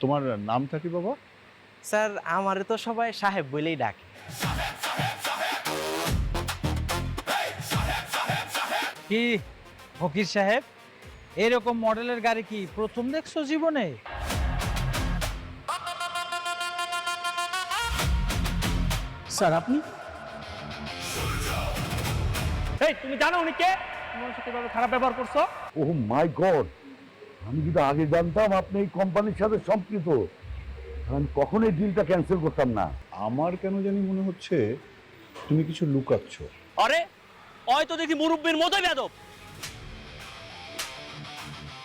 তোমার নামটা কি বাবা? স্যার আমারে তো সবাই সাহেব বলেই ডাকে। কি ফকির সাহেব, এরকম মডেলের গাড়ি কি প্রথম দেখছো জীবনে? স্যার আপনি? এই তুমি জানো উনি কে? তোমার সাথে এভাবে খারাপ ব্যবহার করছো? ওহ মাই গড, আমি যদি আগে জানতাম আপনি এই কোম্পানির সাথে সম্পৃক্ত, আমি কখনোই ডিলটা ক্যান্সেল করতাম না। আমার কেন জানি মনে হচ্ছে তুমি কিছু লুকাচ্ছ। আরে ওই তো দেখি মুরব্বির মতোই বেয়াদব।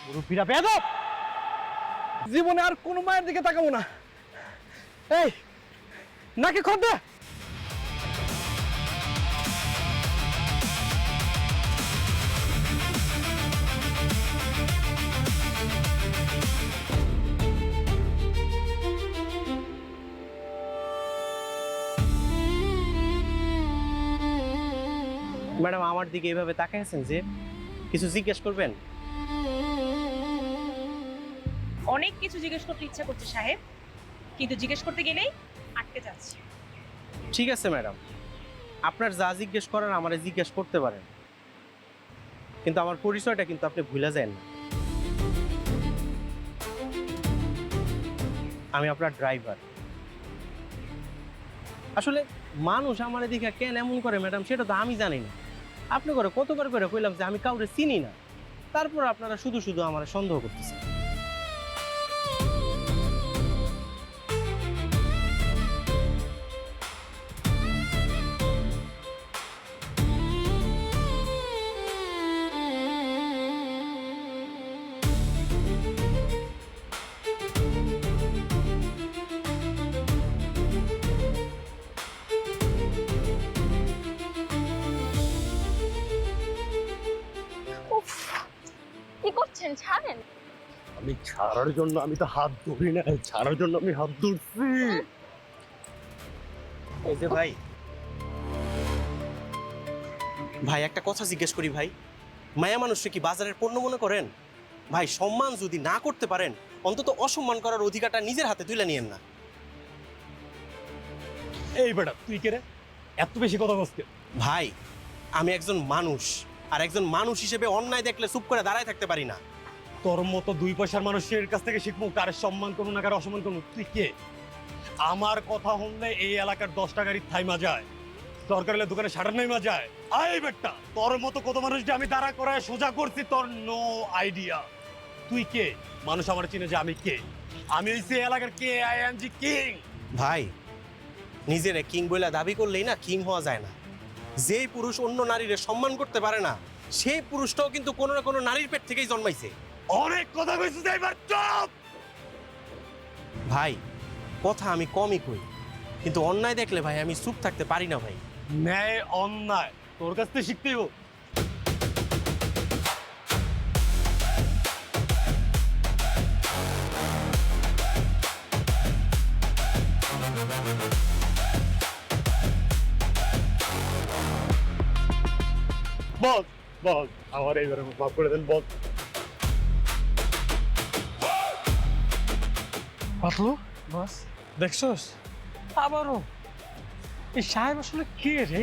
মুরব্বিরা বেয়াদব। জীবনে আর কোনো মায়ের দিকে তাকাবো না। এই নাকি খদ দে। ম্যাডাম আমার দিকে এইভাবে তাকাইছেন যে কিছু জিজ্ঞেস করবেন? অনেক কিছু জিজ্ঞেস করতে ইচ্ছা করছে সাহেব, কিন্তু জিজ্ঞেস করতে গেলেই আটকে যাচ্ছে। ঠিক আছে ম্যাডাম, আপনার যা জিজ্ঞেস করার আমারে জিজ্ঞেস করতে পারেন, কিন্তু আমার পরিচয়টা কিন্তু আপনি ভুলে যান না। আমি আপনার ড্রাইভার। আসলে মানুষ আমার দিকে কেন এমন করে ম্যাডাম সেটা তো আমি জানি না। আপনি করে কতবার করে কইলাম যে আমি কাউরে চিনি না, তারপর আপনারা শুধু শুধু আমার সন্দেহ করতেছেন। উফ, কি করছেন? ছাড়েন। আমি ছাড়ার জন্য আমি তো হাত ধরি না, ছাড়ার জন্য আমি হাত ধরছি। এই যে ভাই, ভাই একটা কথা জিজ্ঞেস করি ভাই, মায়া মানুষকে কি বাজারের পণ্য মনে করেন? ভাই সম্মান যদি না করতে পারেন, অন্তত অসম্মান করার অধিকারটা নিজের হাতে তুলে নিয়েন না। এই বেটা তুই কে রে? এত বেশি কথা বলছিস? ভাই আমি একজন মানুষ, আর একজন মানুষ হিসেবে অন্যায় দেখলে চুপ করে দাঁড়ায় থাকতে পারি না। তোর মতো দুই পয়সার মানুষের কাছ থেকে শিখবো কারে সম্মান করবো না কারে অসম্মান করবো। তুই কে? আমার কথা শুনলে এই এলাকার 10টা গাড়ি থাইমা যায়, দরকার হলে দোকানে শাটার নাইমা যায়। আয় বেটা, তোর মতো কত মানুষ যে আমি দাঁড়া করায় সোজা করছি, তোর নো আইডিয়া। তুই কে? মানুষ আমার চিনে যে আমি কে। আমি হইছি এলাকার কে, আই এম জি কিং। ভাই নিজেরে কিং বলে দাবি করলেই না কিং হওয়া যায় না। যেই পুরুষ অন্য নারীরে সম্মান করতে পারে না, সেই পুরুষটাও কিন্তু কোনো না কোনো নারীর পেট থেকেই জন্মাইছে। অনেক কথা কইছিস, এবার চুপ। ভাই কথা আমি কমই কই, কিন্তু অন্যায় দেখলে ভাই আমি চুপ থাকতে পারি না ভাই। ন্যায় অন্যায় তোর কাছ থেকে শিখতে হইব। বল বল, আমার এইবারে মাফ করে দেন, বল। পাতলু বস, দেখছস আবারও? এই সাহেব আসলে কে রে?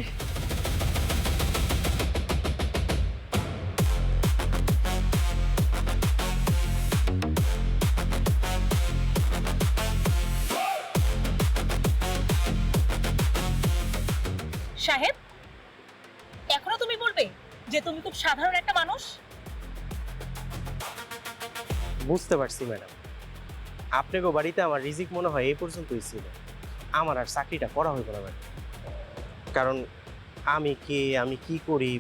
সাহেব, এখনো তুমি বলবে যে তুমি খুব সাধারণ একটা মানুষ? বুঝতে পারছি ম্যাডাম, আপনাকে বাড়িতে আমার রিজিক মনে হয় এই পর্যন্তই ছিল। আমার আর চাকরিটা করা হইব না ম্যাডাম, কারণ আমি কে, আমি কি করি,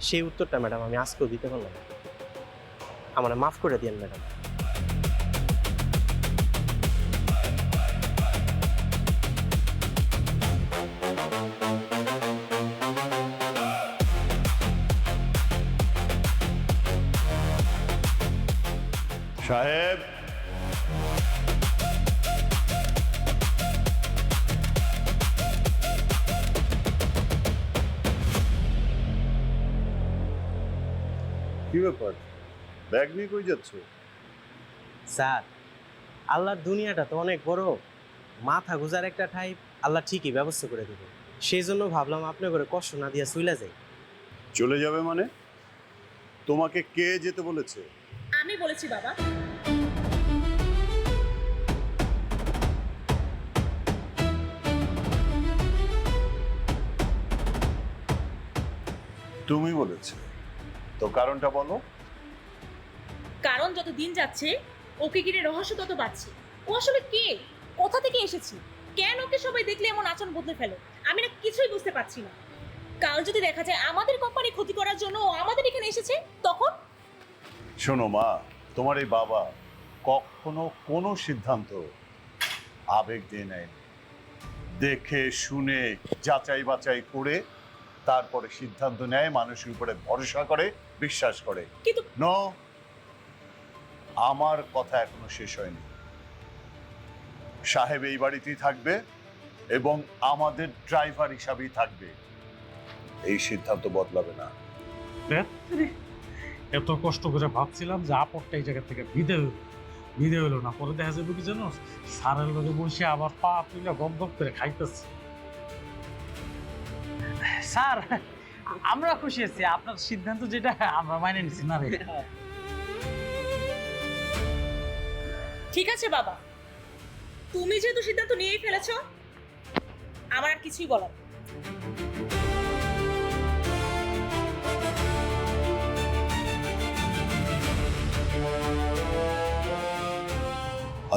সেই উত্তরটা ম্যাডাম আমি আজকেও দিতে পারলাম না। আমার মাফ করে দিন ম্যাডাম। সাহেব, কি ব্যাপার, ব্যাগ নিয়ে কই যাচ্ছ? স্যার আল্লাহর দুনিয়াটা তো অনেক বড়, মাথা গুজার একটা ঠাই আল্লাহ ঠিকই ব্যবস্থা করে দেবে। সেই জন্য ভাবলাম আপনি করে কষ্ট না দিয়া চইলা যাই। চলে যাবে মানে? তোমাকে কে যেতে বলেছে? আমি বলেছি বাবা। তুমি বলেছে তো, কারণটা বলো। কারণ যত দিন যাচ্ছে ওকে ঘিরে রহস্য তত বাড়ছে। ও আসলে কে, কোথা থেকে এসেছে, কেন ওকে সবাই দেখলে এমন আচরণ বদলে ফেলে, আমি না কিছুই বুঝতে পারছি না। কাল যদি দেখা যায় আমাদের কোম্পানি ক্ষতি করার জন্য ও আমাদের এখানে এসেছে, তখন? শোনো মা, তোমার এই বাবা কখনো কোনো সিদ্ধান্ত আবেগ দিয়ে নেয়, দেখে শুনে যাচাই বাছাই করে তারপরে সিদ্ধান্ত নেয়, মানুষের উপরে ভরসা করে, বিশ্বাস করে। কিন্তু নো, আমার কথা এখনো শেষ হয়নি। সাহেব এই বাড়িতেই থাকবে এবং আমাদের ড্রাইভার হিসাবেই থাকবে। এই সিদ্ধান্ত বদলাবে না। এত কষ্ট করে ভাবছিলাম যে আপদটা এই জায়গা থেকে বিদে হইলো না, পরে দেখা যাবে কি জানো, সারের লগে বসে আবার পা তুলে গপ গপ করে খাইতেছে। স্যার, আমরা খুশি আছি, আপনার সিদ্ধান্ত যেটা আমরা মাইনে নিছি না রে। ঠিক আছে বাবা, তুমি যেহেতু সিদ্ধান্ত নিয়েই ফেলেছো, আমার আর কিছুই বলার নেই।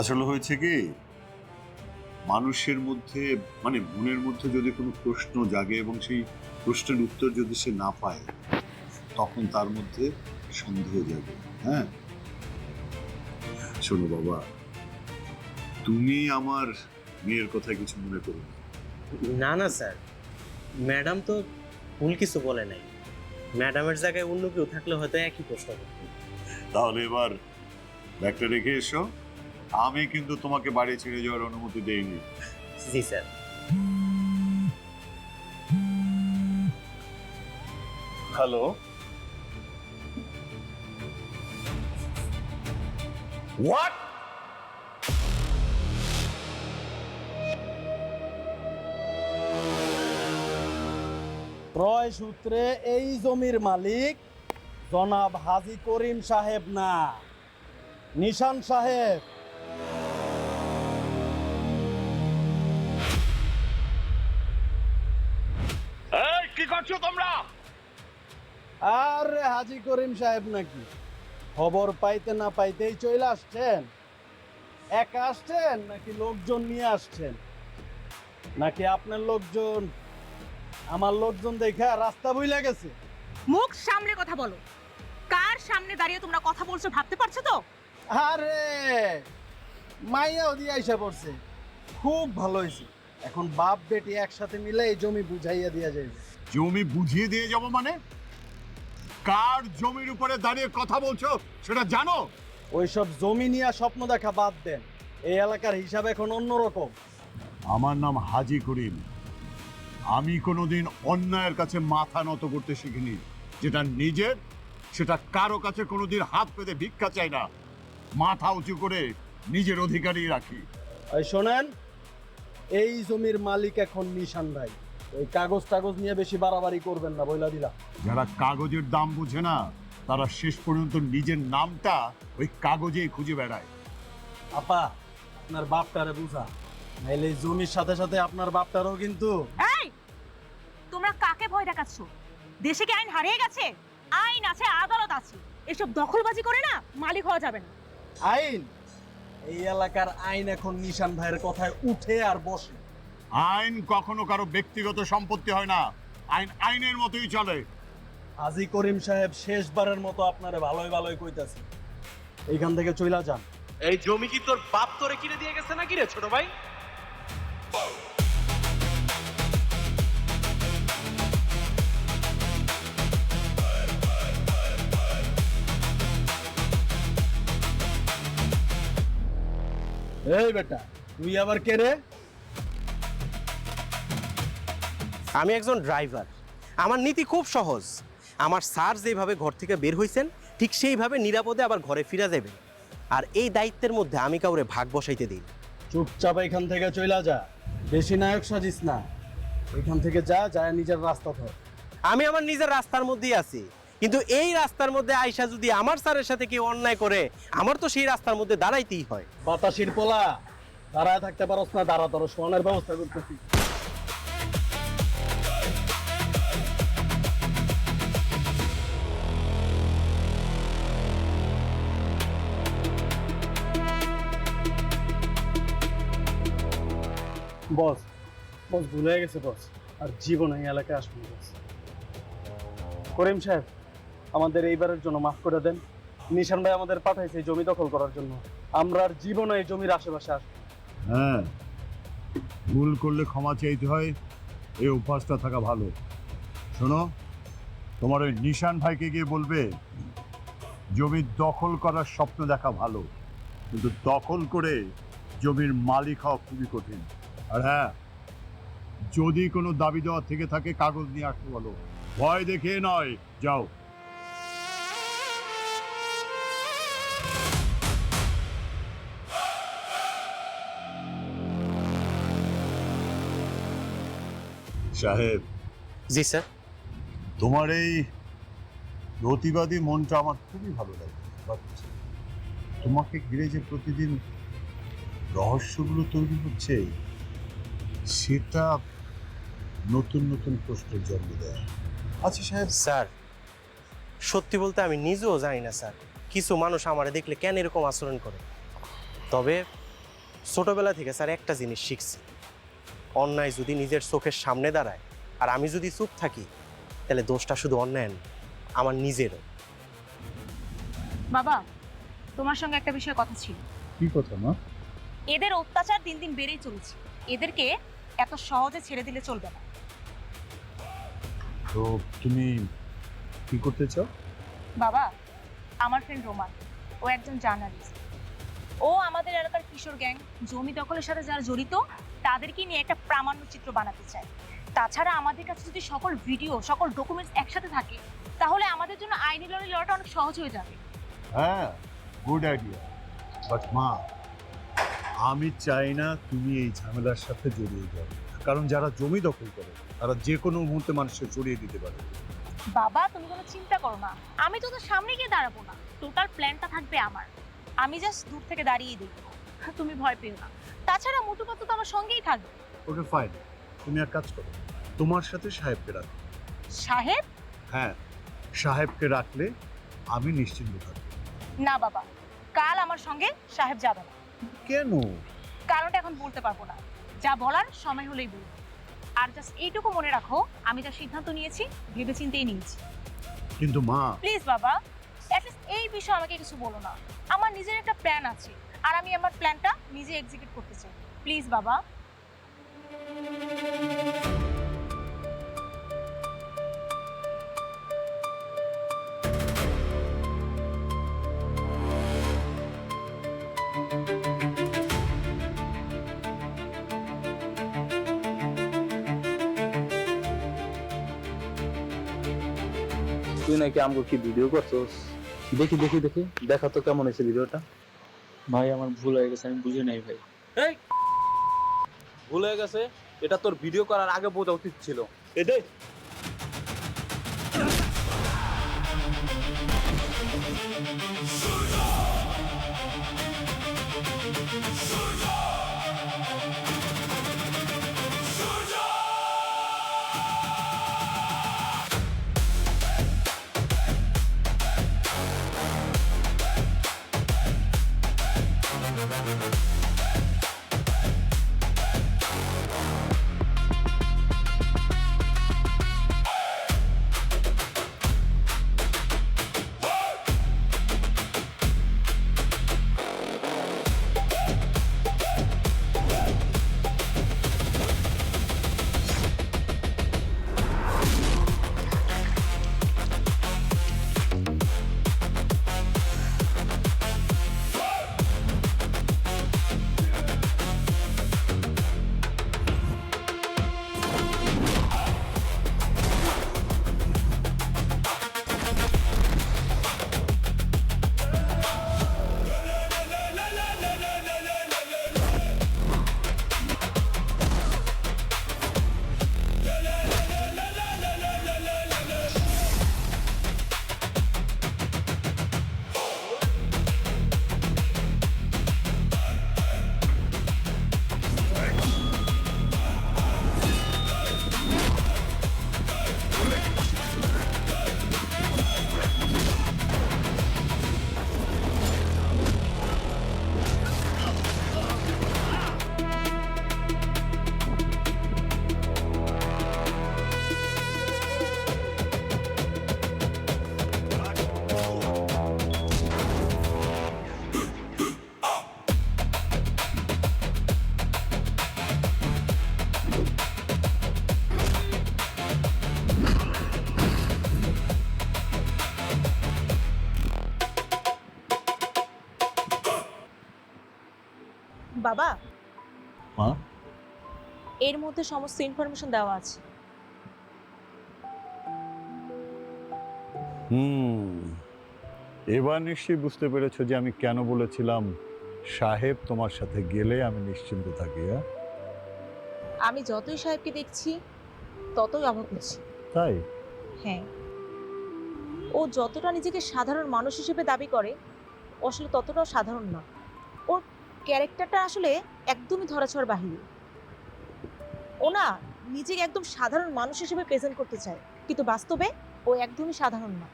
আসলে হয়েছে কি, মানুষের মধ্যে মানে মনের মধ্যে যদি কোনো প্রশ্ন জাগে এবং সেই প্রশ্নের উত্তর যদি সে না পায়, তখন তার মধ্যে সন্দেহ জাগে। হ্যাঁ, শোনো বাবা, তুমি আমার মেয়ের কথা কিছু মনে করো না। না না স্যার, ম্যাডাম তো ভুল কিছু বলে নাই। ম্যাডামের জায়গায় অন্য কেউ থাকলে হয়তো একই প্রশ্ন করত। তাহলে এবার ব্যাগটা রেখে এসো। আমি কিন্তু তোমাকে বাড়ি ছেড়ে যাওয়ার অনুমতি দেইনি। জি স্যার। Hello, what? ক্রয় সূত্রে এই জমির মালিক জনাব হাজী করিম সাহেব না, নিশান সাহেব। কি করছো তোমরা? আরে হাজী করিম সাহেব নাকি, খবর পাইতে না পাইতেই চলে আসছেন? একা আসছেন নাকি লোকজন নিয়ে আসছেন? নাকি আপনার লোকজন আমার লোকজন দেখা রাস্তা বইলা গেছে? মুখ সামলে কথা বলো। কার সামনে দাঁড়িয়ে তোমরা কথা বলছো ভাবতে পারছো তো? আরে মাইয়াও দিয়ে আইসা পড়ছে, খুব ভালো হয়েছে। এখন বাপ বেটি একসাথে মিলে এই জমি বুঝাইয়া দিয়া যাইবে। জমি বুঝিয়ে দিয়ে যাব মানে? কার জমির উপরে দাঁড়িয়ে কথা বলছো সেটা জানো? ওইসব জমি নিয়ে স্বপ্ন দেখা বাদ দেন, এই এলাকার হিসাব এখন অন্যরকম। আমার নাম হাজী করিম। আমি কোনোদিন অন্যায়ের কাছে মাথা নত করতে শিখিনি। যেটা নিজের সেটা কারো কাছে কোনোদিন হাত পেতে ভিক্ষা চাই না, মাথা উঁচু করে নিজের অধিকারই রাখি। এই শোনেন, এই জমির মালিক এখন নিশান ভাই। ওই কাগজ টাগজ নিয়ে বেশি বাড়াবাড়ি করবেন না, বইলা দিলাম। যারা কাগজের দাম বুঝে না তারা শেষ পর্যন্ত নিজের নামটা ওই কাগজেই খুঁজে বেড়ায়। আপা, আপনার বাপটারে বুঝা, নাইলে এই জমির সাথে সাথে আপনার বাপটারও কিন্তু। এই, তোমরা কাকে ভয় দেখাচ্ছ? দেশে কি আইন হারিয়ে গেছে? আইন আছে, আদালত আছে। এসব দখলবাজি করে না মালিক হওয়া যাবে না। আইন, এই এলাকার আইন এখন নিশান ভাইয়ের কথায় উঠে আর বসে। আইন কখনো কারো ব্যক্তিগত সম্পত্তি হয় না, আইন আইনের মতোই চলে। হাজী করিম সাহেব শেষবারের মতো আপনারে ভালোই ভালোই কইতাছি, এইখান থেকে চইলা যান। এই জমি কি তোর বাপ তোরে কিনে দিয়ে গেছে নাকি রে ছোট ভাই? এই বেটা, তুই আবার কে রে? আমি একজন ড্রাইভার। আমার নীতি খুব সহজ। আমার স্যার যেভাবে ঘর থেকে বের হইছেন ঠিক সেইভাবে নিরাপদে আবার ঘরে ফিরে যাবেন। আর এই দায়িত্বের মধ্যে আমি কাউরে ভাগ বসাইতে দিই না। চুপচাপ এখান থেকে চইলা যা, বেশি নায়ক সাজিস না। এখান থেকে যা, যায় নিজের রাস্তা ধর। আমি আমার নিজের রাস্তার মধ্যেই আছি, কিন্তু এই রাস্তার মধ্যে আইসা যদি আমার স্যারের সাথে কেউ অন্যায় করে, আমার তো সেই রাস্তার মধ্যে দাঁড়াইতেই হয়। বাতাসির পোলা, দাঁড়ায় থাকতে পারস না? দাঁড়া, তোর শোয়ানোর ব্যবস্থা করতেছি। বস, বস ভুলে গেছে বস, আর জীবন এই এলাকায় আসবেন বস। করিম সাহেব, আমাদের এইবারের জন্য মাফ করে দেন। নিশান ভাই আমাদের পাঠাইছে জমি দখল করার জন্য, আমরা আর জীবনে এই জমির আশেপাশে আসবো। হ্যাঁ, ভুল করলে ক্ষমা চাইতে হয়, এই অভ্যাসটা থাকা ভালো। শোনো, তোমার ওই নিশান ভাইকে গিয়ে বলবে জমি দখল করার স্বপ্ন দেখা ভালো, কিন্তু দখল করে জমির মালিক হওয়া খুবই কঠিন। আর হ্যাঁ, যদি কোনো দাবি দেওয়া থেকে থাকে কাগজ নিয়ে আসতে বলো, ভয় দেখে নয়। যাও। সাহেব, জি স্যার। তোমার এই প্রতিবাদী মনটা আমার খুবই ভালো লাগে, বাট তোমাকে ঘিরে যে প্রতিদিন রহস্যগুলো তৈরি হচ্ছে, সেটা নতুন নতুন প্রশ্নের জন্ম দেয়। আচ্ছা সাহেব, স্যার, সত্যি বলতে আমি নিজেও জানি না স্যার, কিছু মানুষ আমারে দেখলে কেন এরকম আচরণ করে। তবে ছোটবেলা থেকে স্যার একটা জিনিস শিখছি, অন্যায় যদি নিজের চোখের সামনে দাঁড়ায় আর আমি যদি চুপ থাকি, তাহলে দোষটা শুধু অন্যায় না, আমার নিজেরও। বাবা, তোমার সঙ্গে একটা বিষয়ে কথা ছিল। কি কথা মা? এদের অত্যাচার দিন দিন বেড়েই চলেছে, এদেরকে এত সহজে ছেড়ে দিলে চলবে না। তো তুমি কি করতে চাও? বাবা, আমার ফ্রেন্ড রোমান, ও একজন জার্নালিস্ট। ও আমাদের এলাকার কিশোর গ্যাং জমি দখলের সাথে যারা জড়িত তাদেরকে নিয়ে একটা প্রামাণ্য চিত্র বানাতে চায়। তাছাড়া আমাদের কাছে যদি সকল ভিডিও, সকল ডকুমেন্টস একসাথে থাকে, তাহলে আমাদের জন্য আইনি লড়াই লড়াটা অনেক সহজ হয়ে যাবে। হ্যাঁ, গুড আইডিয়া। বাট মা, আমি চাই না তুমি এই ঝামেলার সাথে জড়িয়ে যাও, কারণ যারা জমি দখল করে তারা যে কোনো মুহূর্তে মানুষকে জড়িয়ে দিতে পারে। বাবা, তুমি কোনো চিন্তা করো না, আমি তো তোর সামনে গিয়ে দাঁড়াবো না, টোটাল প্ল্যানটা থাকবে আমার। আমি জাস্ট দূর থেকে দাঁড়িয়ে দেখবো, তুমি ভয় পেও না। তাছাড়া মোটুপাতু তো আমার সঙ্গেই থাকবে। ওকে ফাইন, তুমি এক কাজ করো, তোমার সাথে সাহেবকে রাখো। সাহেব? হ্যাঁ, সাহেবকে রাখলে আমি নিশ্চিন্ত থাকবো। না বাবা, কাল আমার সঙ্গে সাহেব যাবে না। কেন? কারণটা এখন বলতে পারবো না, যা বলার সময় হলেই বলবো। আর জাস্ট এইটুকু মনে রাখো, আমি যা সিদ্ধান্ত নিয়েছি ভেবেচিন্তেই নিয়েছি। কিন্তু মা, প্লিজ বাবা, অ্যাটলিস্ট এই বিষয়ে আমাকে কিছু বলো না। আমার নিজের একটা প্ল্যান আছে, আর আমি আমার প্ল্যানটা নিজে এক্সিকিউট করতে চাই। প্লিজ বাবা। তুই নাকি আমাকে কি ভিডিও করছস? দেখি দেখি দেখি, দেখা তো কেমন হয়েছে ভিডিওটা। ভাই আমার ভুল হয়ে গেছে, আমি বুঝি নাই ভাই। এই ভুল হয়ে গেছে, এটা তোর ভিডিও করার আগে বোঝা উচিত ছিল। এদের বাবা, মা, এর মধ্যে সমস্ত ইনফরমেশন দেওয়া আছে। এবার নিশ্চয়ই বুঝতে পেরেছো যে আমি কেন বলেছিলাম সাহেব তোমার সাথে গেলে আমি নিশ্চিন্ত থাকি। হ্যাঁ, আমি যতই সাহেবকে দেখছি ততই অবাক হচ্ছি। তাই? হ্যাঁ, ও যতটা নিজেকে সাধারণ মানুষ হিসেবে দাবি করে ও আসলে ততটাও সাধারণ না। ওর ক্যারেক্টারটা আসলে একদমই ধরাছোঁয়ার বাহিরে। ও না নিজেকে একদম সাধারণ মানুষ হিসেবে প্রেজেন্ট করতে চায়, কিন্তু বাস্তবে ও একদমই সাধারণ না।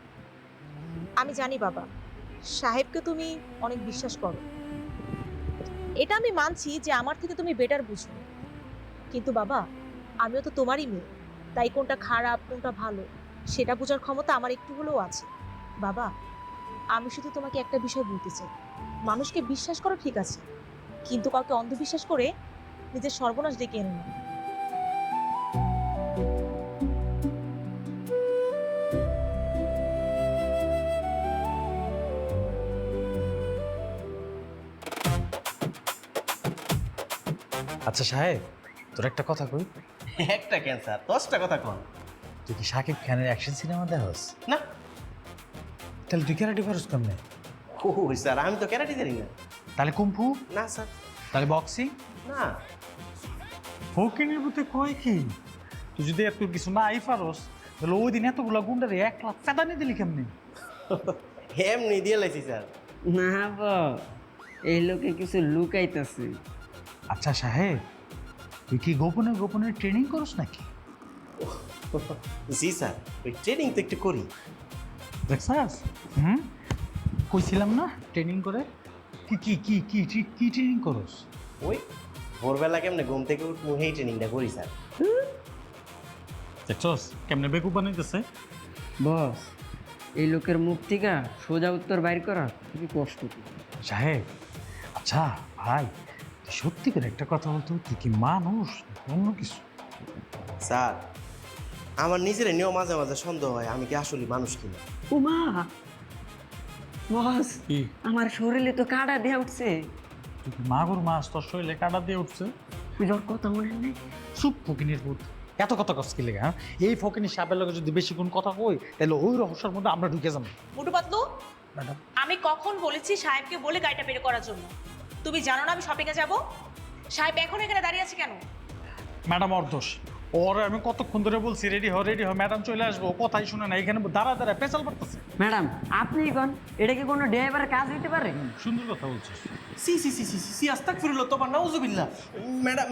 আমি জানি বাবা, সাহেবকে তুমি অনেক বিশ্বাস করো, এটা আমি মানছি যে আমার থেকে তুমি বেটার বুঝো, কিন্তু বাবা আমিও তো তোমারই মেয়ে, তাই কোনটা খারাপ কোনটা ভালো সেটা বোঝার ক্ষমতা আমার একটু হলেও আছে। বাবা, আমি শুধু তোমাকে একটা বিষয় বলতে চাই, মানুষকে বিশ্বাস করো ঠিক আছে, কিন্তু কাউকে অন্ধবিশ্বাস করে নিজের সর্বনাশ ডেকে এনো না। আচ্ছা সাহেব, তোর একটা কথা কই, একটা ক্যান্সার 10টা কথা কন। তুই কি শাকিব খানের অ্যাকশন সিনেমা দেখস? না। তাহলে তুই ক্যারাটে পারস কেমনে? ও স্যার, আমি তো ক্যারাটে জানি না। তাহলে কুম্ফু? না স্যার। তাহলে বক্সিং? না। ফকিনের বুতে কয় কি? তুই যদি এত কিছু না আই পারস তাহলে ওই দিন এতগুলা গুন্ডারে 1 লাখ ফেদানি দিলি কেমনে? এমনি দিয়ে লাইছি স্যার। না এই লোকে কিছু লুকাইতেছে। আচ্ছা সাহেব, তুই কি গোপনে গোপনে ট্রেনিং করস নাকি? জি স্যার, ওই ট্রেনিং তো একটু করি। দেখছাস? কইছিলাম না ট্রেনিং করে। কি কি কি কি কি ট্রেনিং করস? ওই ভোরবেলা কেমনে ঘুম থেকে উঠবো সেই ট্রেনিংটা করি স্যার। দেখছস কেমনে বেকুব বানাইতেছে? বস, এই লোকের মুখ থেকে সোজা উত্তর বাইর করা খুবই কষ্ট। সাহেব, আচ্ছা ভাই, তুই সত্যি করে একটা কথা বলতো, তুই কি মানুষ অন্য কিছু? স্যার, আমার নিজের নিয়েও মাঝে মাঝে সন্দেহ হয় আমি কি আসলে মানুষ কিনা। উমা বস, কি আমার শরীরে তো কাঁটা দিয়ে উঠছে। তুই কি মাগুর মাছ তোর শরীরে কাটা দিয়ে উঠছে? পুজোর কথা মনে নেই? চুপ ফকিনের ভূত, এত কথা কস কি লেগে? হ্যাঁ, এই ফকিনের সাপের লগে যদি বেশিক্ষণ কথা কই তাহলে ওই রহস্যের মধ্যে আমরা ঢুকে যাবো। মুটু পাতলু, ম্যাডাম, আমি কখন বলেছি সাহেবকে বলে গাড়িটা বের করার জন্য? তুমি জানো না আমি শপিংয়ে যাব? সাহেব এখন এখানে দাঁড়িয়ে আছে কেন? ম্যাডাম ওর দোষ। ওর আমি কতক্ষণ ধরে বলছি রেডি হ রেডি হ, ম্যাডাম চলে আসবো, কথাই শুনে না, এখানে দাঁড়া দাঁড়া পেঁচাল পড়তেছে। ম্যাডাম আপনি কোন, এটা কি কোনো ড্রাইভারের কাজ হইতে পারে? সুন্দর কথা বলছিস। সি সি সি সি সি আস্তাগফিরুল্লাহ, তোবা নাউজুবিল্লাহ।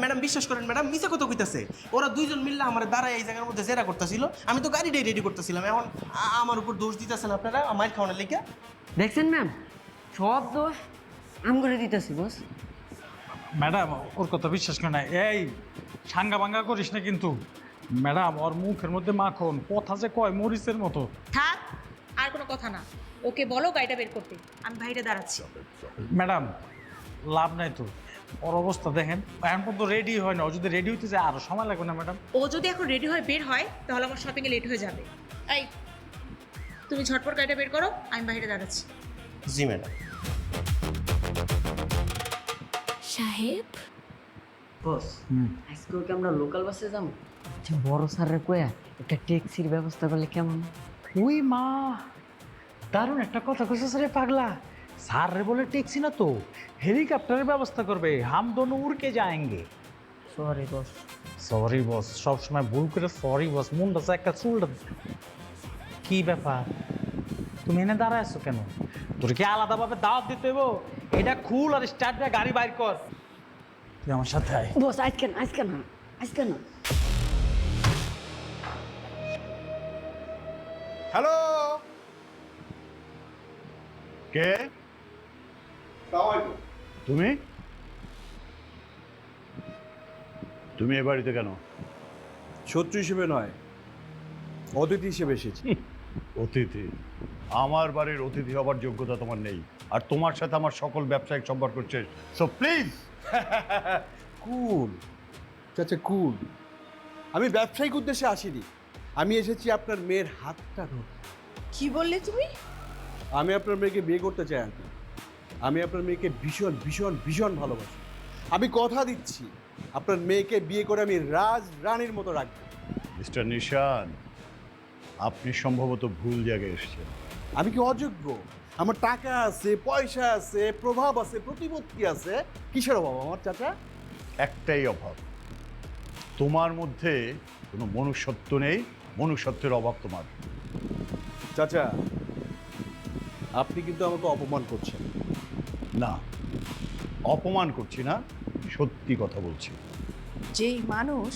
ম্যাডাম বিশ্বাস করেন ম্যাডাম, মিছা কথা কইতাছে। ওরা দুইজন মিললে আমার দাঁড়ায় এই জায়গার মধ্যে জেরা করতেছিল, আমি তো গাড়িটাই রেডি করতেছিলাম। এখন আমার উপর দোষ দিতেছেন আপনারা আমার খাওয়ানোর লিখে। দেখছেন ম্যাম, সব দোষ আম করে দিতেছি বস। ম্যাডাম ওর কথা বিশ্বাস করে না, এই সাঙ্গা ভাঙ্গা করিস না কিন্তু। ম্যাডাম ওর মুখের মধ্যে মাখন, কথা যে কয় মরিচের মতো। থাক, আর কোনো কথা না, ওকে বলো গাড়িটা বের করতে, আমি বাইরে দাঁড়াচ্ছি। ম্যাডাম লাভ নাই তো, ওর অবস্থা দেখেন, এখন পর্যন্ত রেডি হয় না। ও যদি রেডি হইতে যায় আরও সময় লাগবে না ম্যাডাম? ও যদি এখন রেডি হয়ে বের হয় তাহলে আমার শপিংয়ে লেট হয়ে যাবে। এই তুমি ঝটপট গাড়িটা বের করো, আমি বাইরে দাঁড়াচ্ছি। জি ম্যাডাম। সাহেব, বস, আজকে ওকে আমরা লোকাল বাসে যাবো। আচ্ছা বড় স্যারের কয়া একটা ট্যাক্সির ব্যবস্থা করলে কেমন? ওই মা, দারুণ একটা কথা কইছিস রে পাগলা। স্যার রে বলে ট্যাক্সি না তো, হেলিকপ্টারের ব্যবস্থা করবে। হাম দোনো উড় কে যাएंगे। Sorry boss. সরি বস, সবসময় ভুল করে সরি বস, মনটা একটা চুলটা। কি ব্যাপার, তুমি এনে দাঁড়ায় আছো কেন? তোর কি আলাদাভাবে দাওয়াত দিতে হইব? এটা খুল আর স্টার্ট দিয়ে গাড়ি বাইর কর। তুই আমার সাথে আয়। বস আজকে না, আজকে না, আজকে না। হ্যালো, কে? তুমি তুমি এ বাড়িতে কেন? শত্রু হিসেবে নয়, অতিথি হিসেবে এসেছি। অতিথি? আমার বাড়ির অতিথি হবার যোগ্যতা তোমার নেই, আর তোমার সাথে আমার সকল ব্যবসায়িক সম্পর্ক শেষ। So please. কুল চাচা, কুল। আমি ব্যবসায়িক উদ্দেশ্যে আসিনি, আমি এসেছি আপনার মেয়ের হাতটা ধরতে। কি বললে তুমি? আমি আপনার মেয়েকে বিয়ে করতে চাই আন্টি। আমি আপনার মেয়েকে ভীষণ ভীষণ ভীষণ ভালোবাসি। আমি কথা দিচ্ছি আপনার মেয়েকে বিয়ে করে আমি রাজ রানীর মতো রাখবো। মিস্টার নিশান, আপনি সম্ভবত ভুল জায়গায় এসেছেন। আমি কি অযোগ্য? আমার টাকা আছে, পয়সা আছে, প্রভাব আছে, প্রতিপত্তি আছে, কিসের অভাব আমার চাচা? একটাই অভাব, তোমার মধ্যে কোনো মনুষ্যত্ব নেই, মনুষ্যত্বের অভাব তোমার। চাচা, আপনি কিন্তু আমাকে অপমান করছেন। না, অপমান করছি না, সত্যি কথা বলছি। যেই মানুষ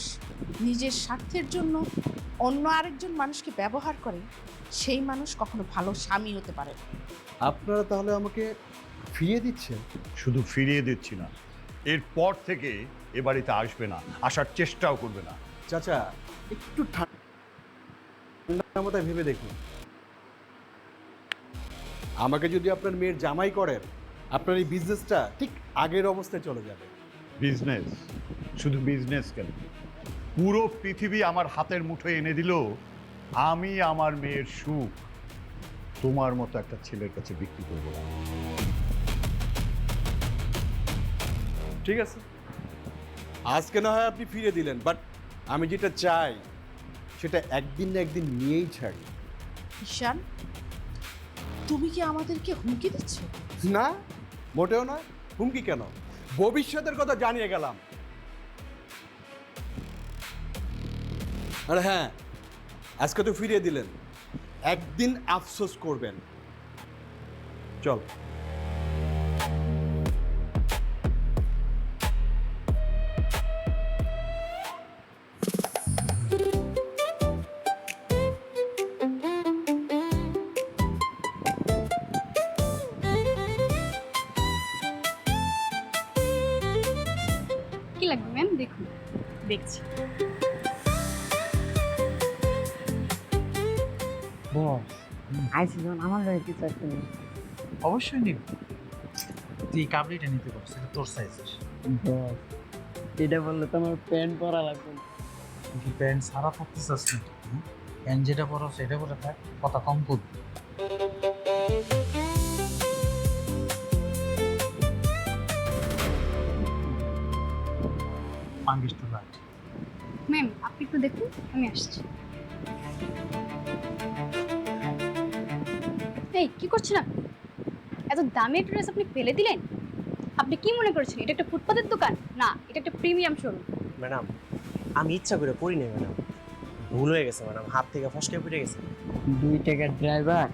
নিজের স্বার্থের জন্য অন্য আরেকজন মানুষকে ব্যবহার করে, সেই মানুষ কখনো ভালো স্বামী হতে পারে না। আপনারা তাহলে আমাকে ফিরিয়ে দিচ্ছেন? শুধু ফিরিয়ে দিচ্ছি না, এরপর থেকে এ বাড়িতে আসবে না, আসার চেষ্টাও করবে না। চাচা, একটু ঠান্ডা মাথায় ভেবে দেখুন। আমাকে যদি আপনার মেয়ের জামাই করেন, আপনার এই বিজনেসটা ঠিক আগের অবস্থায় চলে যাবে। বিজনেস? শুধু বিজনেস কেন, পুরো পৃথিবী আমার হাতের মুঠোয় এনে দিল, আমি আমার মেয়ের সুখ তোমার মতো একটা ছেলের কাছে বিক্রি করবো না। ঠিক আছে, আজকে না হয় আপনি ফিরে দিলেন, বাট আমি যেটা চাই সেটা একদিন না একদিন নিয়েই ছাড়ি। ঈশান, তুমি কি আমাদেরকে হুমকি দিচ্ছ? না, মোটেও না। হুমকি কেন? ভবিষ্যতের কথা জানিয়ে গেলাম। আর হ্যাঁ, আজকে তো ফিরিয়ে দিলেন, একদিন আফসোস করবেন। চল। কি লাগবে ম্যাম? দেখুন। দেখছি। বস, আইসি যখন আমার লয়ে কিছু একটা নেই। অবশ্যই নিব। তুই এই কাবলিটা নিতে পারছিস, এটা তোর সাইজের। বস, এটা বললে তো আমার প্যান্ট পরা লাগবে না। তুই কি প্যান্ট সারা থাকতে চাস না? প্যান্ট যেটা পরো সেটা পরে থাক, কথা কম করবি। পাঙ্গিস তো রাইট। ম্যাম, আপনি একটু দেখুন, আমি আসছি। এই কি করছেন আপনি? এত দামি ড্রেস আপনি ফেলে দিলেন? আপনি কি মনে করছেন এটা একটা ফুটপাতের দোকান? না, এটা একটা প্রিমিয়াম শোরুম। ম্যাডাম, আমি ইচ্ছা করে পড়ি নাই ম্যাডাম, ভুল হয়ে গেছে ম্যাডাম, হাত থেকে ফসকে পড়ে গেছে। 2 টাকার ড্রাইভার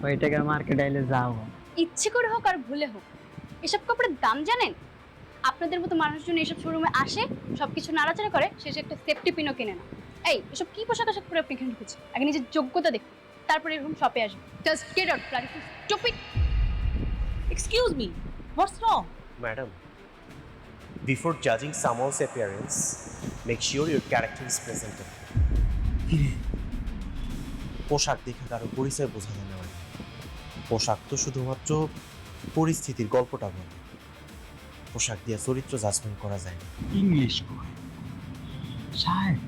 6 টাকার মার্কেট আইলে যাও। ইচ্ছে করে হোক আর ভুলে হোক, এসব কাপড়ের দাম জানেন? আপনাদের মতো মানুষজন এসব শোরুমে আসে, সবকিছু নাড়াচাড়া করে, শেষে একটা সেফটি পিনও কিনে না। এই এসব কি পোশাক আশাক পরে আপনি এখানে ঢুকেছেন? আগে নিজের যোগ্যতা দেখুন, তারপরে এরকম শপে আসবেন। Just get out, bloody stupid. Excuse me, what's wrong? Madam, before judging someone's appearance, make sure your character is presentable. পোশাক দেখে কারো পরিচয় বোঝা যায় না মানে। পোশাক তো শুধুমাত্র পরিস্থিতির গল্পটা বলে, পোশাক দিয়ে চরিত্র জাজমেন্ট করা যায় না। ইংলিশ কয় সাহেব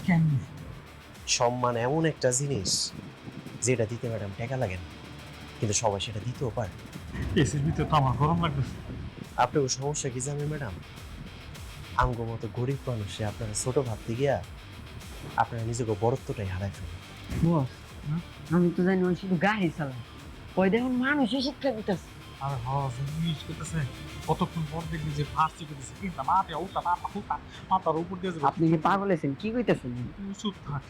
কেমনে? সম্মান এমন একটা জিনিস যেটা দিতে ম্যাডাম টাকা লাগে না, কিন্তু সবাই সেটা দিতেও পারে। এসির ভিতরে তো আমার গরম লাগতেছে। আপনার সমস্যা কি জানেন ম্যাডাম? আমগো মতো গরিব মানুষে আপনারা ছোট ভাবতে গিয়া আপনারা নিজেকে বড়ত্বটাই হারাই ফেলেন। বস, আমি তো জানি ওই শুধু গাড়ি চালায়, ওই দেখুন মানুষই শিক্ষা দিতেছে। আর ইংলিশ করতেছে, কতক্ষণ পর দেখবি যে ফার্সি করতেছে, কিন্তু মাথা উল্টা মাথার উপর দিয়ে যাবে। আপনি কি পাগল হয়েছেন? কি কইতেছেন? চুপ থাক,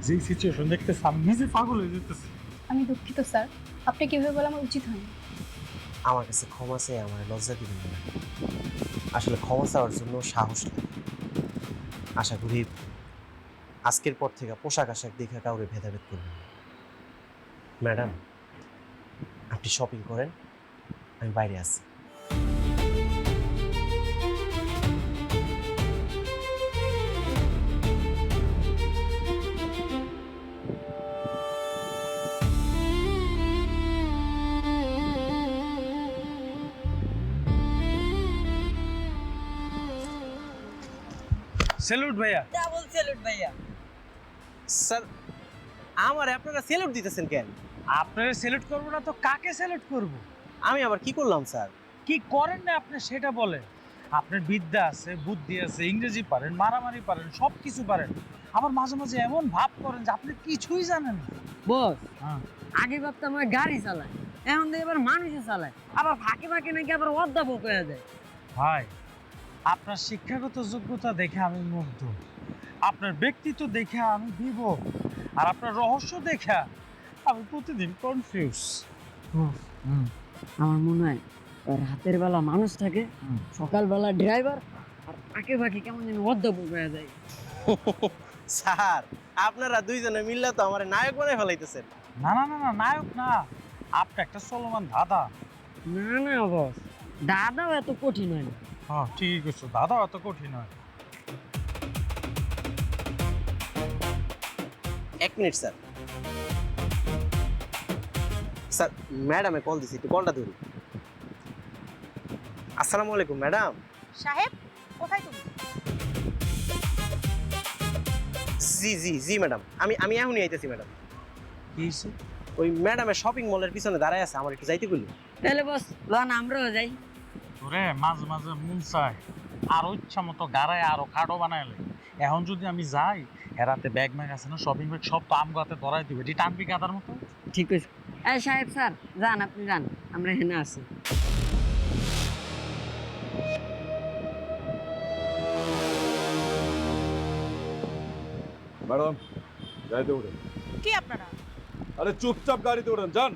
যেই সিচুয়েশন দেখতেছে আমি নিজে পাগল হয়ে যেতেছি। আমি দুঃখিত স্যার, আপনি কিভাবে বলা আমার উচিত হয়নি। আমার কাছে ক্ষমা চাই, আমার লজ্জা দিবেন না। আসলে ক্ষমা চাওয়ার জন্য সাহস লাগে। আশা করি আজকের পর থেকে পোশাক আশাক দেখে কাউরে ভেদাভেদ করবেন না। ম্যাডাম, আপনি শপিং করেন, আমি বাইরে আছি। স্যালুট ভাইয়া। ডাবল স্যালুট ভাইয়া। স্যার, আমার আপনারা স্যালুট দিতেছেন কেন? আপনারা স্যালুট করবো না তো কাকে স্যালুট করব? আমি আবার কি করলাম স্যার? কি করেন না আপনি সেটা বলেন। আপনার বিদ্যা আছে, বুদ্ধি আছে, ইংরেজি পারেন, মারামারি পারেন, সব কিছু পারেন। আবার মাঝে মাঝে এমন ভাব করেন যে আপনি কিছুই জানেন না। বস হ্যাঁ। আগে ভাবতাম আমার গাড়ি চালায়, এখন দেখি এবার মানুষে চালায়, আবার ফাঁকে ফাঁকে নাকি আবার অধ্যাপক হয়ে যায়। ভাই, আপনার শিক্ষাগত যোগ্যতা দেখে আমি মুগ্ধ, আপনার ব্যক্তিত্ব দেখে আমি বিভোর, আর আপনার রহস্য দেখে আমি প্রতিদিন কনফিউজ। আমার মনে হয় ওই রাতের বেলা মানুষ থাকে, সকালবেলা ড্রাইভার, আর ফাঁকে ফাঁকে কেমন যেন অধ্যাপক হয়ে যায়। স্যার, আপনারা দুইজনে মিললে তো আমার নায়ক বানাই ফেলাইতেছেন। না না না না, নায়ক না, আপনি একটা চলমান দাদা। না না বস, দাদাও এত কঠিন হয় না। হ্যাঁ ঠিক আছে, দাদা এত কঠিন হয়। 1 মিনিট স্যার। স্যার, ম্যাডামে কল দিছি, একটু কলটা ধরুন। আসসালামু আলাইকুম ম্যাডাম। সাহেব, কোথায় তুমি? জি জি জি ম্যাডাম, আমি এখনই আইতেছি ম্যাডাম। কি হয়েছে? ওই ম্যাডামের শপিং মলের পিছনে দাঁড়ায় আছে, আমার একটু যাইতে বললো। তাহলে বস লন আমরাও যাই। তোরে মাঝে মাঝে মন চায় আরো ইচ্ছা মতো গাড়ায় আরো খাটো বানাইলে। এখন যদি আমি যাই, এরাতে ব্যাগ ম্যাগ আছে না, শপিং ব্যাগ সব তো আমগো হাতে ধরাই দিবে, এটি টানবি গাদার মতো। ঠিক আছে। এই সাহেব স্যার, যান আপনি যান, আমরা এখানে আছি। ম্যাডাম গাড়িতে উঠেন। কে আপনারা? আরে চুপচাপ গাড়িতে উঠেন, যান।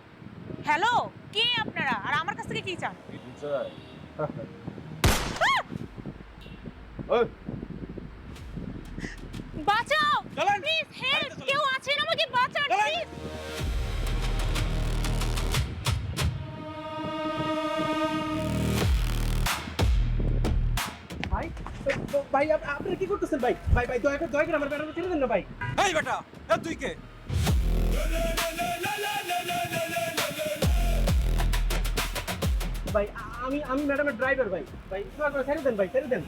হ্যালো, কে আপনারা আর আমার কাছ থেকে কি চান? বাঁচাও প্লিজ, হেল্প, কেউ আছেন, আমাকে বাঁচান প্লিজ। ভাই ভাই, আপনারা কি করতেছেন ভাই? ভাই ভাই, দয়া করে আমার ম্যাডামকে ছেড়ে দেন না ভাই। এই বেটা, তুই কে? ভাই আমি ম্যাডামের ড্রাইভার ভাই। ভাই দয়া করে ছেড়ে দেন ভাই, ছেড়ে দেন।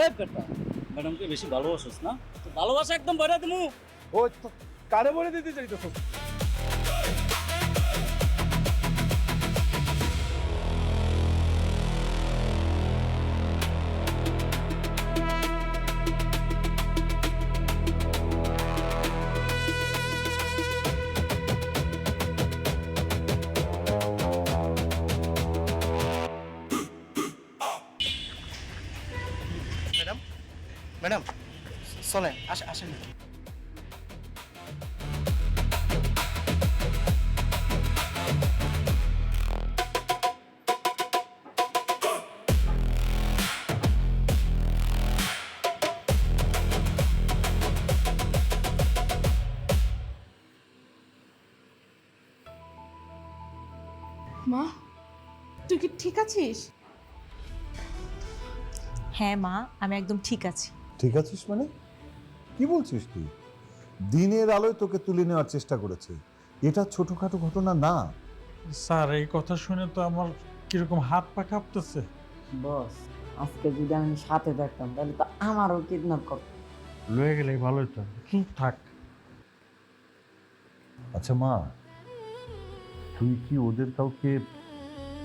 এই বেটা, ম্যাডামকে বেশি ভালোবাসিস না? তো ভালোবাসা একদম বড় দিমু। ও কারে বলে দিতে চাইতেছ? ম্যাডাম, ম্যাডাম চলেন, আসেন। মা, তুই কি ঠিক আছিস? হ্যাঁ মা, আমি একদম ঠিক আছি। ঠিক আছিস মানে? কি বলছিস তুই? দিনের আলোয় তোকে তুলে নেওয়ার চেষ্টা করেছে, এটা ছোটখাটো ঘটনা না। স্যার, এই কথা শুনে তো আমার কিরকম হাত পা কাঁপতেছে। বস, আজকে যদি আমি সাথে থাকতাম তাহলে তো আমারও কিডন্যাপ করতো। লয়ে গেলেই ভালো হতো। চুপ থাক। আচ্ছা মা, তুই কি ওদের কাউকে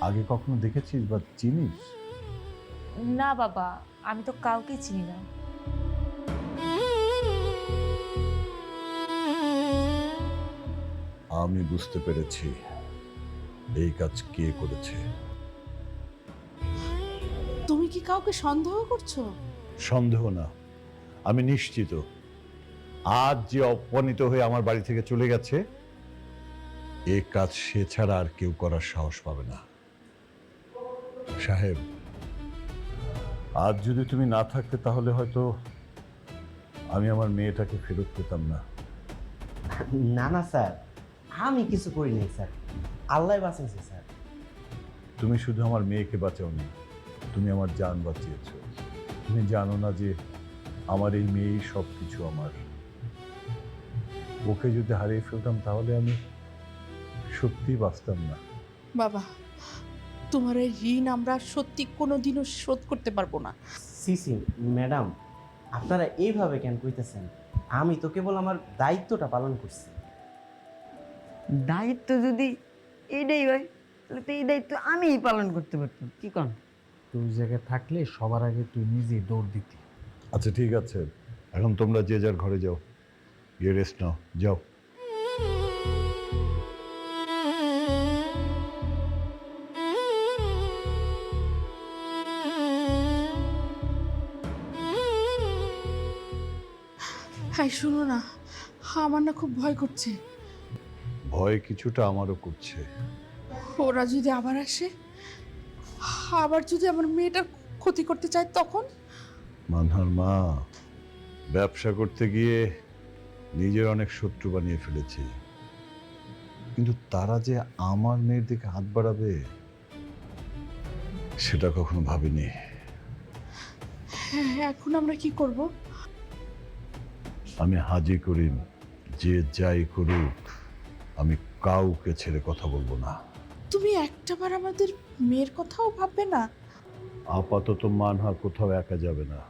আগে কখনো দেখেছিস বা চিনিস? না বাবা, আমি তো কাউকে চিনি না। আমি বুঝতে পেরেছি এই কাজ কে করেছে। তুমি কি কাউকে সন্দেহ করছো? সন্দেহ না, আমি নিশ্চিত আজ যে অপমানিত হয়ে আমার বাড়ি থেকে চলে গেছে, এই কাজ সে ছাড়া আর কেউ করার সাহস পাবে না। সাহেব, আজ যদি তুমি না থাকতে তাহলে হয়তো আমি আমার মেয়েটাকে ফেরত পেতাম না। না না স্যার, আমি কিছু করি নাই স্যার, আল্লাহ বাঁচিয়েছে স্যার। তুমি শুধু আমার মেয়েকে বাঁচাওনি, তুমি আমার জান বাঁচিয়েছ। তুমি জানো না যে আমার এই মেয়েই সব কিছু আমার। ওকে যদি হারিয়ে ফেলতাম তাহলে আমি সত্যিই বাঁচতাম না। বাবা, তোমার এই ঋণ আমরা সত্যি কোনোদিনও শোধ করতে পারবো না। সিসি ম্যাডাম, আপনারা এইভাবে কেন কইতেছেন? আমি তো কেবল আমার দায়িত্বটা পালন করছি। দায়িত্ব যদি এইটাই হয় তাহলে তো এই দায়িত্ব আমিই পালন করতে পারতাম, কি কন? তুই জায়গায় থাকলে সবার আগে তুই নিজেই দৌড় দিতি। আচ্ছা ঠিক আছে, এখন তোমরা যে যার ঘরে যাও, গিয়ে রেস্ট নাও, যাও। হ্যাঁ শোনো না, আমার না খুব ভয় করছে। ভয় কিছুটা আমারও করছে। ওরা যদি আবার আসে, আবার যদি আমার মেয়েটার ক্ষতি করতে চায় তখন? মানহার মা, ব্যবসা করতে গিয়ে নিজের অনেক শত্রু বানিয়ে ফেলেছি, কিন্তু তারা যে আমার মেয়ের দিকে হাত বাড়াবে সেটা কখনো ভাবিনি। হ্যাঁ, এখন আমরা কি করব? আমি হাজি করিম, যে যাই করুক আমি কাউকে ছেড়ে কথা বলবো না। তুমি একটাবার আমাদের মেয়ের কথাও ভাববে না? আপাতত মানহা কোথাও একা যাবে না।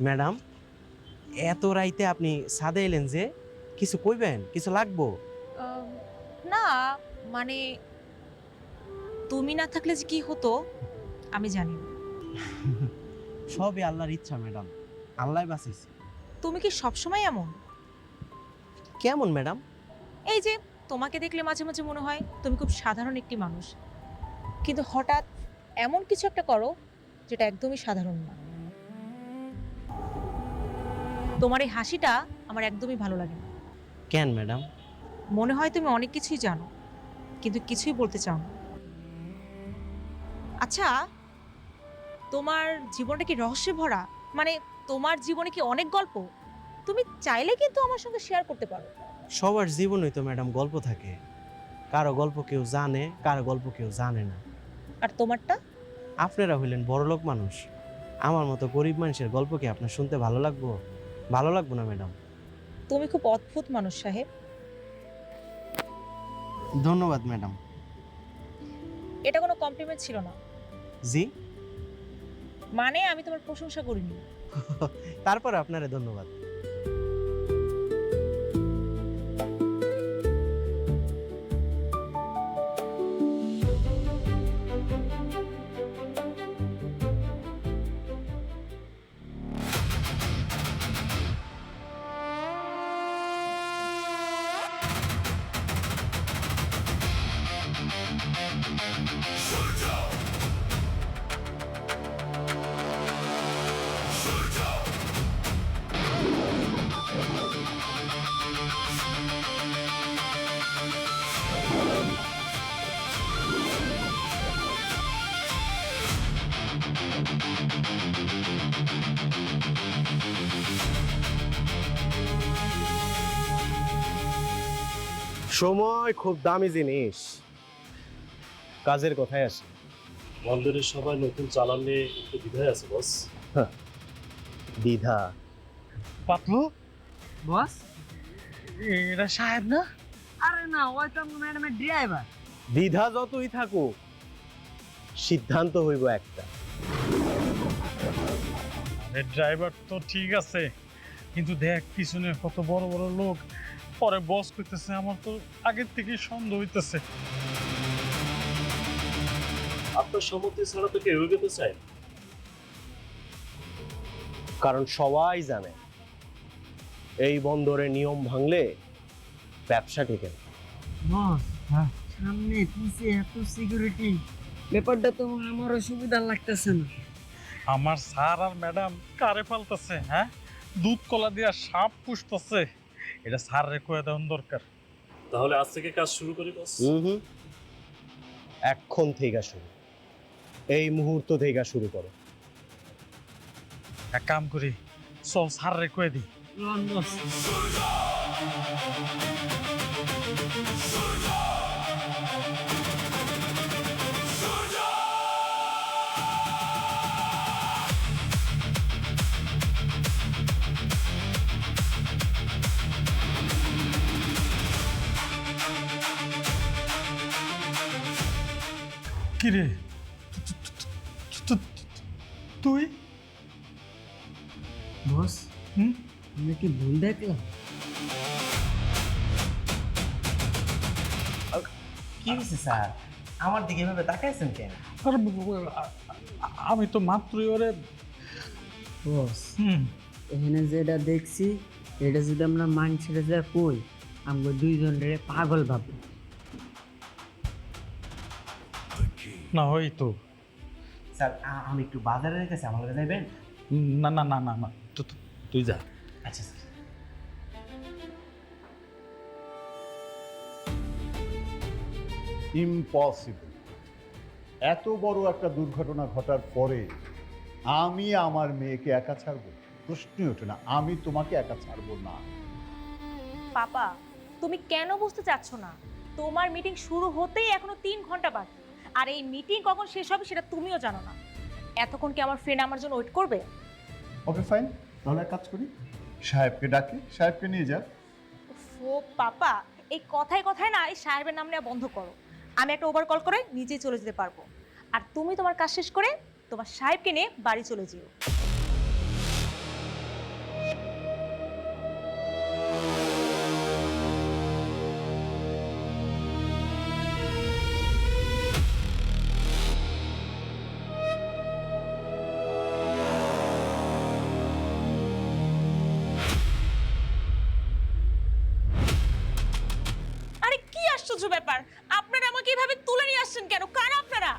ম্যাডাম, এত রাইতে আপনি ছাদে এলেন যে, কিছু কইবেন? কিছু লাগবো? না মানে তুমি না থাকলে যে কি হতো আমি জানি না। সবই আল্লাহর ইচ্ছা ম্যাডাম, আল্লাহ বাঁচিয়েছে। তুমি কি সবসময় এমন? কেমন ম্যাডাম? এই যে তোমাকে দেখলে মাঝে মাঝে মনে হয় তুমি খুব সাধারণ একটি মানুষ, কিন্তু হঠাৎ এমন কিছু একটা করো যেটা একদমই সাধারণ না। তোমার এই হাসিটা আমার একদমই ভালো লাগে না। কেন ম্যাডাম? মনে হয় তুমি অনেক কিছুই জানো কিন্তু কিছুই বলতে চাও না। আচ্ছা, তোমার জীবনটা কি রহস্যে ভরা? মানে তোমার জীবনে কি অনেক গল্প? তুমি চাইলে কিন্তু আমার সঙ্গে শেয়ার করতে পারো। সবার জীবনেই তো ম্যাডাম গল্প থাকে, কারো গল্প কেউ জানে, কারো গল্প কেউ জানে না। আর তোমারটা? আপনারা হইলেন বড়লোক মানুষ, আমার মতো গরিব মানুষের গল্প কি আপনার শুনতে ভালো লাগবো? ভালো লাগবো না ম্যাডাম। তুমি খুব অদ্ভুত মানুষ সাহেব। ধন্যবাদ ম্যাডাম। এটা কোনো কমপ্লিমেন্ট ছিল না। জি? মানে আমি তোমার প্রশংসা করিনি। তারপরে আপনারে ধন্যবাদ। সময় খুব দামি জিনিস। কাজের কথায় আসে। বন্দরের সবাই নতুন চালান নিয়ে একটু দ্বিধায় আছে বস। দ্বিধা? পাতলু বস? এটা সাহেব না? আরে না, ওই তো ম্যাডামের ড্রাইভার। দ্বিধা যতই থাকুক, সিদ্ধান্ত হইব একটা। ড্রাইভার তো ঠিক আছে, কিন্তু দেখ পিছনে কত বড় বড় লোক, পরে বস করতেছে, আমার তো আগের থেকেই সন্দেহ হইতেছে। আপনার সম্মতি ছাড়া তো কেউ এগোতে চায় না। কারণ সবাই জানে এই বন্দরের নিয়ম ভাঙলে ব্যবসা টিকে না। বস, সামনে পিছে এত সিকিউরিটি, ব্যাপারটা তো আমারও সুবিধা লাগতেছে না। আমার স্যার আর ম্যাডাম কারে ফালতেছে, হ্যাঁ? দুধ কলা দিয়া সাপ পুষতেছে। এটা স্যারের কয়ে দেওয়ার দরকার। তাহলে আজ থেকে কাজ শুরু করি বস। এখন থেকে শুরু, এই মুহূর্ত থেকে শুরু করো। এক কাম করি, চল স্যারের কয়ে দিই। বস কিরে তুই বস হুম আমি কি ভুল দেখলাম? কি হয়েছে স্যার? আমার দিকে এভাবে তাকাইছেন কেন? আরে আমি তো মাত্রই ওরে বস হুম এখানে যেটা দেখছি এটা যদি আমরা মানুষের যা কই আমরা দুইজনের পাগল ভাববো। না ওই তো স্যার আমি একটু বাজারে রেখেছি, আমার কাছে যাবেন? না না না না না তুই যা। আচ্ছা স্যার। ইম্পসিবল। এত বড় একটা দুর্ঘটনা ঘটার পরে আমি আমার মেয়েকে একা ছাড়বো? প্রশ্নই ওঠে না। আমি তোমাকে একা ছাড়বো না। পাপা, তুমি কেন বুঝতে চাচ্ছ না? তোমার মিটিং শুরু হতেই এখনো 3 ঘন্টা বাকি, আর এই মিটিং কখন শেষ হবে সেটা তুমিও জানো না। এতক্ষণ কি আমার ফ্রেন্ড আমার জন্য ওয়েট করবে? ওকে ফাইন, তাহলে এক কাজ করি, সাহেবকে ডাকি, সাহেবকে নিয়ে যা। ও পাপা, এই কথায় কথায় না এই সাহেবের নাম নেওয়া বন্ধ করো। আমি একটা ওভার কল করে নিজেই চলে যেতে পারবো, আর তুমি তোমার কাজ শেষ করে তোমার সাহেবকে নিয়ে বাড়ি চলে যেও। আরে কি আশ্চর্য ব্যাপার, আপনারা আমাকে এভাবে তুলে নিয়ে আসছেন কেন? কারা আপনারা?